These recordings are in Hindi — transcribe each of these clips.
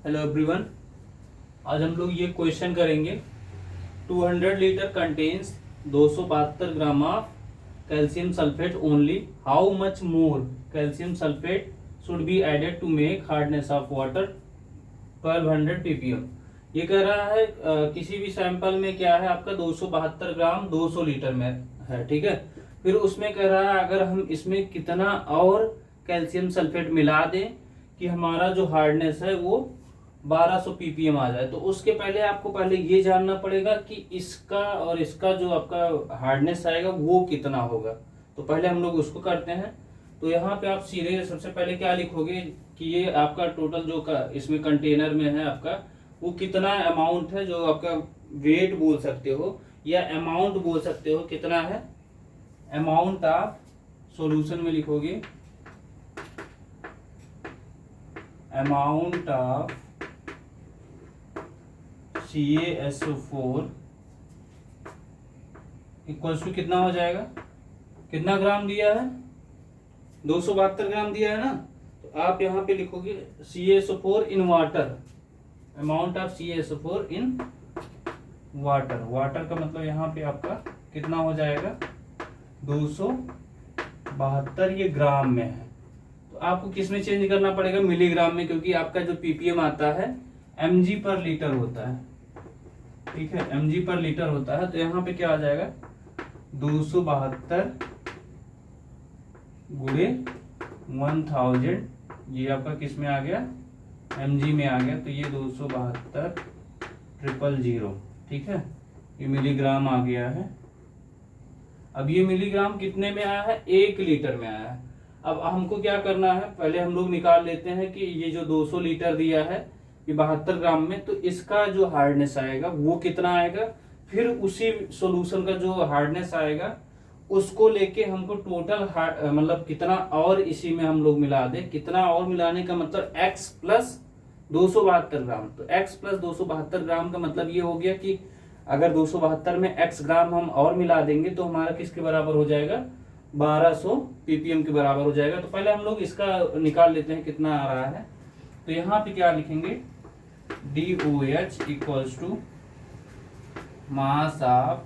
Hello everyone. आज हम लोग ये क्वेश्चन करेंगे। 200 litre contains 272 gram of calcium sulphate only. How much more calcium sulphate should be added to make hardness of water 1200 ppm। ये कह रहा है किसी भी सैंपल में क्या है आपका 272 ग्राम 200 लीटर में है, ठीक है। फिर उसमें कह रहा है अगर हम इसमें कितना और कैल्शियम सल्फेट मिला दें कि हमारा जो हार्डनेस है वो 1200 ppm आ जाए। तो उसके पहले आपको पहले ये जानना पड़ेगा कि इसका और इसका जो आपका हार्डनेस आएगा वो कितना होगा। तो पहले हम लोग उसको करते हैं। तो यहाँ पे आप सीधे सबसे पहले क्या लिखोगे कि ये आपका टोटल जो इसमें कंटेनर में है आपका वो कितना अमाउंट है, जो आपका वेट बोल सकते हो या अमाउंट बोल सकते हो कितना है। अमाउंट आप सॉल्यूशन में लिखोगे amount of CaSO4 equals to कितना हो जाएगा, कितना ग्राम दिया है 272 ग्राम दिया है ना। तो आप यहाँ पे लिखोगे CaSO4 in water, amount of CaSO4 in water. Water का मतलब यहाँ पे आपका कितना हो जाएगा 272, ये ग्राम में है। तो आपको किस में चेंज करना पड़ेगा, मिलीग्राम में, क्योंकि आपका जो ppm आता है mg पर लीटर होता है, ठीक है, mg पर लीटर होता है। तो यहाँ पे क्या आ जाएगा 272 गुणे 1000, ये आपका किस में आ गया mg में आ गया। तो ये 272,000, ठीक है, ये मिलीग्राम आ गया है। अब ये मिलीग्राम कितने में आया है, 1 लीटर में आया है। अब हमको क्या करना है, पहले हम लोग निकाल लेते हैं कि ये जो 200 लीटर दिया है ये 72 ग्राम में, तो इसका जो हार्डनेस आएगा वो कितना आएगा। फिर उसी सॉल्यूशन का जो हार्डनेस आएगा उसको लेके हमको टोटल मतलब कितना और इसी में हम लोग मिला दें। कितना और मिलाने का मतलब x प्लस 272 ग्राम। तो x प्लस 272 ग्राम का मतलब ये हो गया कि अगर 272 में x ग्राम हम और मिला देंगे तो हमारा किसके बराबर हो जाएगा 1200 ppm के बराबर हो जाएगा। तो पहले हम लोग इसका निकाल लेते हैं कितना आ रहा है। तो यहाँ पे क्या लिखेंगे DOH equals to mass of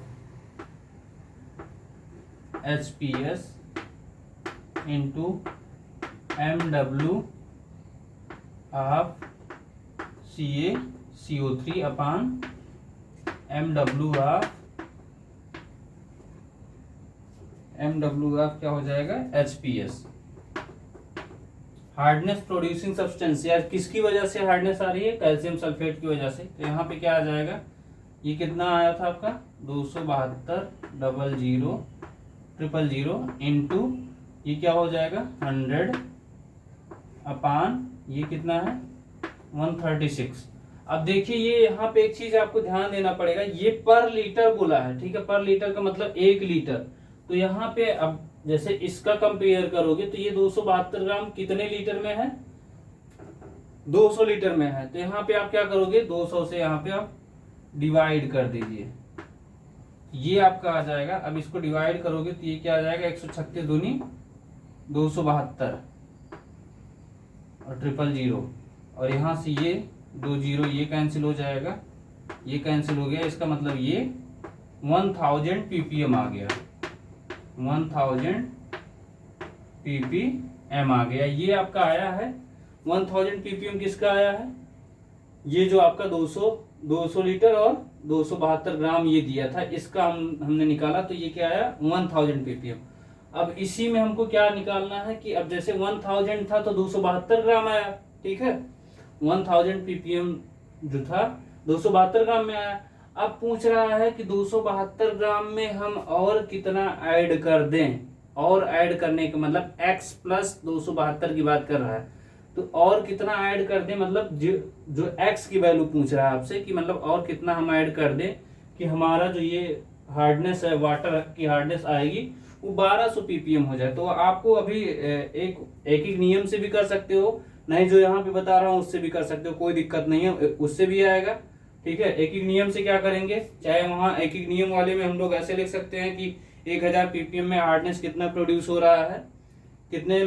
HPS into MW of CaCO3 upon MW of क्या हो जाएगा HPS। हार्डनेस प्रोड्यूसिंग सब्सटेंस, यार किसकी वजह से हार्डनेस आ रही है, कैल्शियम सल्फेट की वजह से। तो यहाँ पे क्या आ जाएगा, ये कितना आया था आपका 272,000,000 इंटू ये क्या हो जाएगा 100 अपान ये कितना है 136। अब देखिए ये यहाँ पे एक चीज आपको ध्यान देना पड़ेगा, ये पर लीटर बोला है, ठीक है, पर लीटर का मतलब 1 लीटर। तो यहाँ पे अब जैसे इसका कंपेयर करोगे तो ये 272 ग्राम कितने लीटर में है 200 लीटर में है। तो यहाँ पे आप क्या करोगे 200 से यहाँ पे आप डिवाइड कर दीजिए, ये आपका आ जाएगा। अब इसको डिवाइड करोगे तो ये क्या आ जाएगा 136 दूनी 272 और 000, और यहाँ से ये 20 ये कैंसिल हो जाएगा, ये कैंसिल हो गया। इसका मतलब ये 1000 ppm आ गया, 1000 ppm आ गया। ये आपका आया है 1000 ppm किसका आया है, ये जो आपका 200 लीटर और 272 ग्राम ये दिया था, इसका हमने निकाला। तो ये क्या आया 1000 ppm। अब इसी में हमको क्या निकालना है कि अब जैसे 1000 था तो 272 ग्राम आया, ठीक है, 1000 ppm जो था 272 ग्राम में आया। अब पूछ रहा है कि 272 ग्राम में हम और कितना ऐड कर दें, और ऐड करने का मतलब x प्लस 272 की बात कर रहा है। तो और कितना ऐड कर दें, मतलब जो x की वैल्यू पूछ रहा है आपसे कि मतलब और कितना हम ऐड कर दें कि हमारा जो ये हार्डनेस है, वाटर की हार्डनेस आएगी वो 1200 ppm हो जाए। तो आपको अभी एक नियम से भी कर सकते हो, नहीं जो यहाँ पे बता रहा हूँ उससे भी कर सकते हो, कोई दिक्कत नहीं है, उससे भी आएगा, ठीक है। एक नियम से क्या करेंगे, चाहे वहाँ एक नियम वाले में हम लोग ऐसे लिख सकते हैं कि 1000 ppm में हार्डनेस कितना प्रोड्यूस हो रहा है, कितने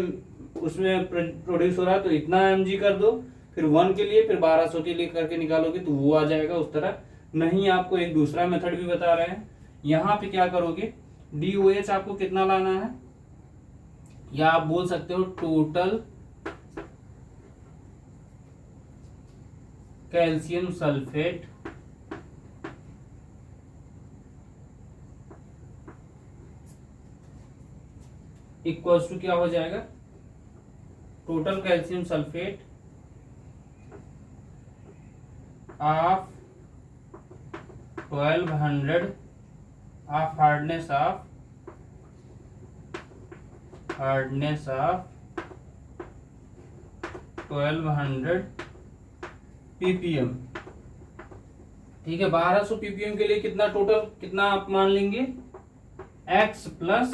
उसमें प्रोड्यूस हो रहा है, तो इतना mg कर दो। फिर 1 के लिए, फिर 1200 के लिए करके निकालोगे तो वो आ जाएगा उस तरह। नहीं, आपको एक दूसरा मेथड भी बता रहे हैं। यहाँ पे क्या करोगे, DOH आपको कितना लाना है, या आप बोल सकते हो total calcium sulphate equals to क्या हो जाएगा, total calcium sulphate of 1200 of hardness of 1200 ppm। ठीक है, 1200 ppm के लिए कितना टोटल, कितना आप मान लेंगे, x प्लस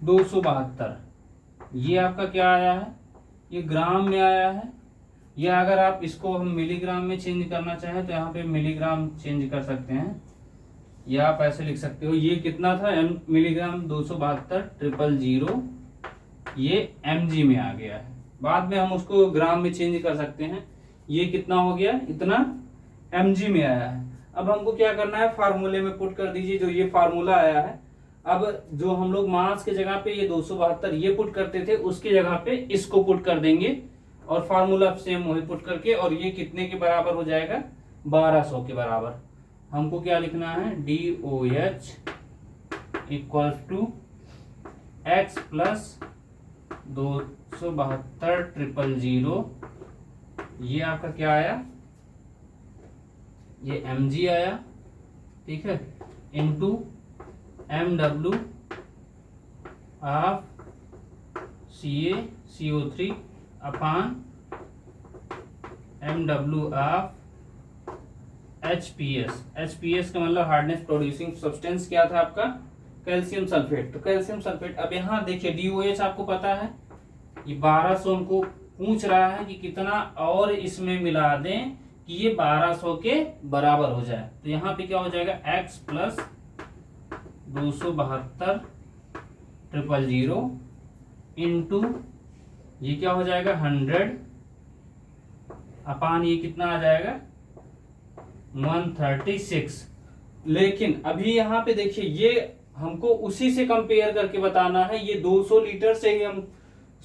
272। ये आपका क्या आया है, ये ग्राम में आया है। या अगर आप इसको हम मिलीग्राम में चेंज करना चाहें तो यहाँ पे मिलीग्राम चेंज कर सकते हैं, या आप ऐसे लिख सकते हो, ये कितना था मिलीग्राम 272,000, ये mg में आ गया है। बाद में हम उसको ग्राम में चेंज कर सकते हैं। ये कितना हो गया, इतना mg में आया है। अब हमको क्या करना है, फार्मूले में पुट कर दीजिए जो ये फार्मूला आया है। अब जो हम लोग मास के जगह पे ये 272 ये पुट करते थे, उसकी जगह पे इसको पुट कर देंगे और फार्मूला सेम वही पुट करके, और ये कितने के बराबर हो जाएगा, 1200 के बराबर। हमको क्या लिखना है, DOH equals to x plus 272,000, ये आपका क्या आया, ये mg आया, ठीक है, into MW of CaCO3 upon MW of HPS का मतलब हार्डनेस प्रोड्यूसिंग सब्सटेंस क्या था आपका, कैल्शियम सल्फेट। तो कैल्शियम सल्फेट, अब यहाँ देखिए DOH आपको पता है, ये 1200 हमको पूछ रहा है कि कितना और इसमें मिला दें कि ये 1200 के बराबर हो जाए। तो यहाँ पे क्या हो जाएगा, x प्लस 272,000 इंटू ये क्या हो जाएगा 100 अपान ये कितना आ जाएगा 136। लेकिन अभी यहाँ पे देखिए, ये हमको उसी से कंपेयर करके बताना है। ये 200 लीटर से ही हम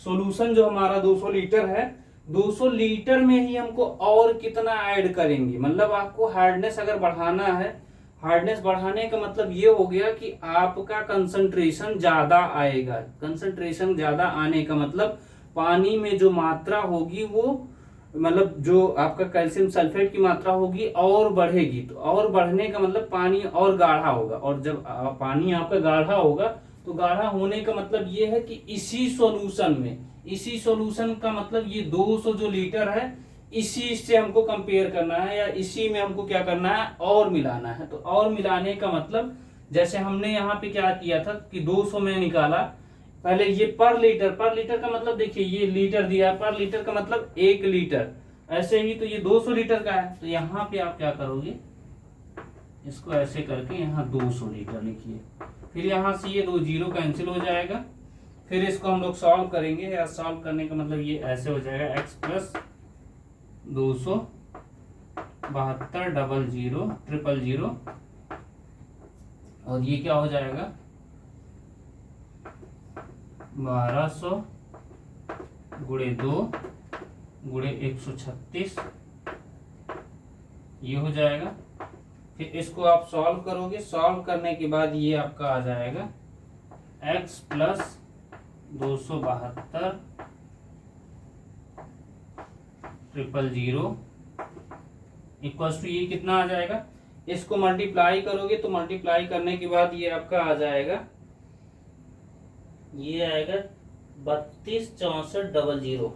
सॉल्यूशन जो हमारा 200 लीटर है, 200 लीटर में ही हमको और कितना ऐड करेंगे। मतलब आपको हार्डनेस अगर बढ़ाना है, हार्डनेस बढ़ाने का मतलब ये हो गया कि आपका कंसंट्रेशन ज्यादा आएगा। कंसंट्रेशन ज्यादा आने का मतलब पानी में जो मात्रा होगी वो, मतलब जो आपका कैल्शियम सल्फेट की मात्रा होगी और बढ़ेगी। तो और बढ़ने का मतलब पानी और गाढ़ा होगा, और जब पानी आपका गाढ़ा होगा तो गाढ़ा होने का मतलब ये है कि इसी सॉल्यूशन में, इसी सॉल्यूशन का मतलब ये 200 जो लीटर है, इसी से हमको कंपेयर करना है, या इसी में हमको क्या करना है, और मिलाना है। तो और मिलाने का मतलब, जैसे हमने यहाँ पे क्या किया था कि 200 में निकाला, पहले ये पर लीटर का मतलब देखिए, ये लीटर दिया, पर लीटर का मतलब 1 लीटर। ऐसे ही तो ये 200 लीटर का है, तो यहाँ पे आप क्या करोगे, इसको ऐसे करके यहाँ 200 लीटर लिखिए। फिर यहाँ से ये 2 जीरो कैंसिल हो जाएगा। फिर इसको हम लोग सॉल्व करेंगे, या सॉल्व करने का मतलब ये ऐसे हो जाएगा, x प्लस 272,000 और ये क्या हो जाएगा 1200 गुणे 2 गुणे 136, ये हो जाएगा। फिर इसको आप सॉल्व करोगे, सॉल्व करने के बाद ये आपका आ जाएगा x प्लस 272,000 इक्वल्स टू ये कितना आ जाएगा, इसको मल्टीप्लाई करोगे तो मल्टीप्लाई करने के बाद ये आपका आ जाएगा, ये आएगा 32,64,000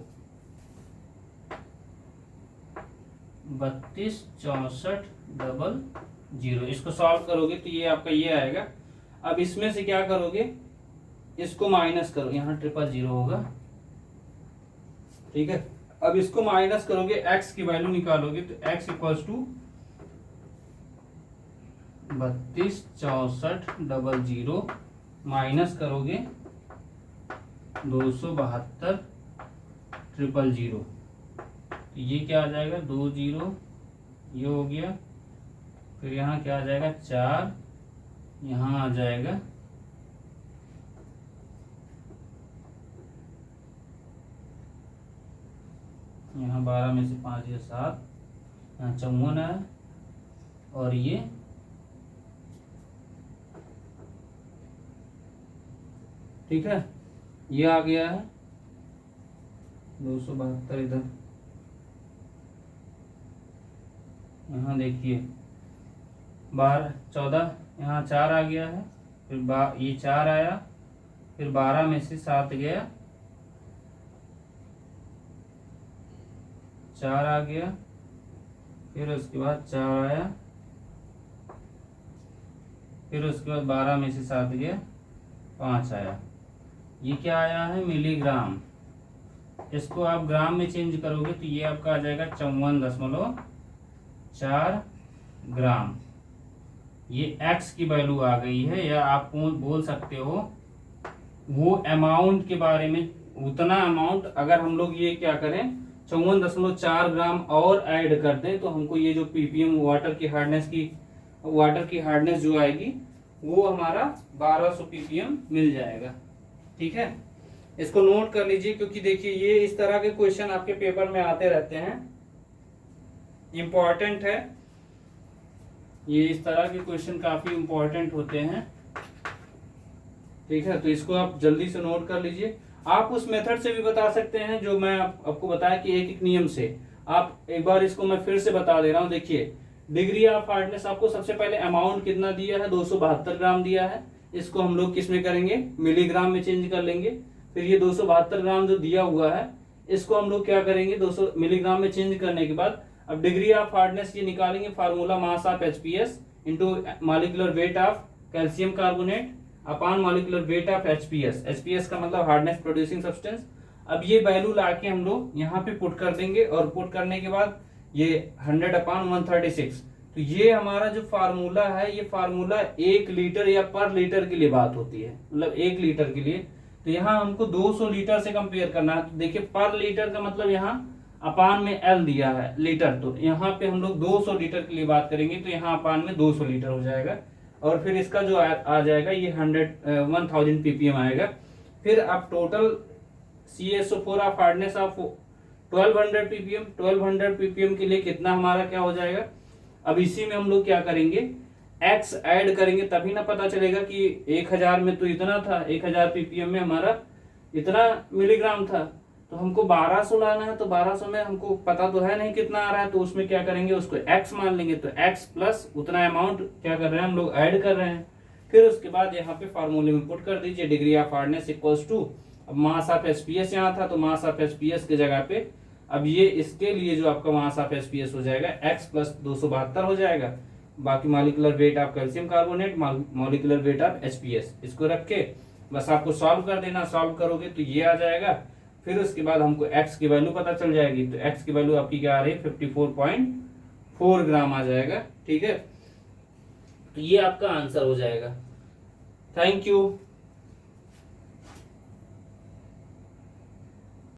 32,64,000। इसको सॉल्व करोगे तो ये आपका ये आएगा। अब इसमें से क्या करोगे, इसको माइनस करो, यहाँ 000 होगा, ठीक है। अब इसको माइनस करोगे, x की वैल्यू निकालोगे तो x इक्वल्स टू 32,64,000 माइनस करोगे 272,000, तो ये क्या आ जाएगा 2 0, ये हो गया। फिर यहाँ क्या आ जाएगा 4, यहाँ आ जाएगा 12 में से 5 या 7, यहाँ 54 है। और ये ठीक है, ये आ गया है 272 इधर। यहाँ देखिए 12 14, यहाँ 4 आ गया है। फिर ये 4 आया, फिर 12 में से 7 गया, 4 आ गया। फिर उसके बाद 4 आया, फिर उसके बाद 12 में से 7 गया, 5 आया। ये क्या आया है मिलीग्राम। इसको आप ग्राम में चेंज करोगे तो ये आपका आ जाएगा 54.4 ग्राम। ये एक्स की वैल्यू आ गई है, या आप बोल सकते हो वो अमाउंट के बारे में। उतना अमाउंट अगर हम लोग ये क्या करें 54.4 ग्राम और ऐड कर दें तो हमको ये जो पीपीएम वाटर की हार्डनेस जो आएगी वो हमारा 1200 पीपीएम मिल जाएगा। ठीक है, इसको नोट कर लीजिए, क्योंकि देखिए ये इस तरह के क्वेश्चन आपके पेपर में आते रहते हैं, इम्पोर्टेंट है। ये इस तरह के क्वेश्चन काफी इम्पोर्टेंट होते हैं। ठीक है, तो इसको आप जल्दी से नोट कर लीजिए। आप उस मेथड से भी बता सकते हैं जो मैं आपको बताया कि एक एक नियम से। आप एक बार इसको मैं फिर से बता दे रहा हूं। देखिए डिग्री ऑफ हार्डनेस आपको सबसे पहले अमाउंट कितना दिया है 272 ग्राम दिया है। इसको हम लोग किस में करेंगे मिलीग्राम में चेंज कर लेंगे। फिर ये 272 ग्राम जो दिया हुआ है इसको हम लोग क्या करेंगे 200 मिलीग्राम में चेंज करने के बाद अब डिग्री ऑफ हार्डनेस ये निकालेंगे। Formula mass of HPS into molecular weight of calcium carbonate upon molecular weight of HPS. HPS का मतलब हार्डनेस प्रोड्यूसिंग सब्सटेंस। अब ये वैल्यू लाके हम लोग यहाँ पे पुट कर देंगे और पुट करने के बाद ये 100/136। तो ये हमारा जो फार्मूला है ये फार्मूला 1 लीटर या पर लीटर के लिए बात होती है, मतलब 1 लीटर के लिए। तो यहाँ हमको 200 लीटर से कंपेयर करना है। तो देखिए पर लीटर का मतलब यहाँ अपान में एल दिया है लीटर, तो यहाँ पे हम लोग 200 लीटर के लिए बात करेंगे तो यहाँ अपान में 200 लीटर हो जाएगा। और फिर इसका जो आ जाएगा ये 1000 पीपीएम आएगा। फिर आप total CaSO4 of hardness of 1200 ppm. 1200 ppm के लिए कितना हमारा क्या हो जाएगा। अब इसी में हम लोग क्या करेंगे एक्स ऐड करेंगे, तभी ना पता चलेगा कि 1000 में तो इतना था, 1000 पीपीएम में हमारा इतना मिलीग्राम था। तो हमको 1200 लाना है, तो 1200 में हमको पता तो है नहीं कितना आ रहा है, तो उसमें क्या करेंगे उसको x मान लेंगे। तो x प्लस उतना अमाउंट क्या कर रहे हैं हम लोग ऐड कर रहे हैं। फिर उसके बाद यहाँ पे फार्मूले में पुट कर दीजिए degree of hardness equals to, अब मास ऑफ एचपीएस यहाँ था तो मास ऑफ एचपीएस की जगह पे अब ये इसके लिए जो आपका मास ऑफ एचपीएस हो जाएगा x प्लस 272 हो जाएगा। बाकी molecular weight of calcium carbonate molecular weight of HPS, इसको रख के बस आपको सॉल्व कर देना। सॉल्व करोगे तो ये आ जाएगा। फिर उसके बाद हमको x की वैल्यू पता चल जाएगी, तो x की वैल्यू आपकी क्या आ रही है 54.4 ग्राम आ जाएगा। ठीक है, तो ये आपका आंसर हो जाएगा। Thank you.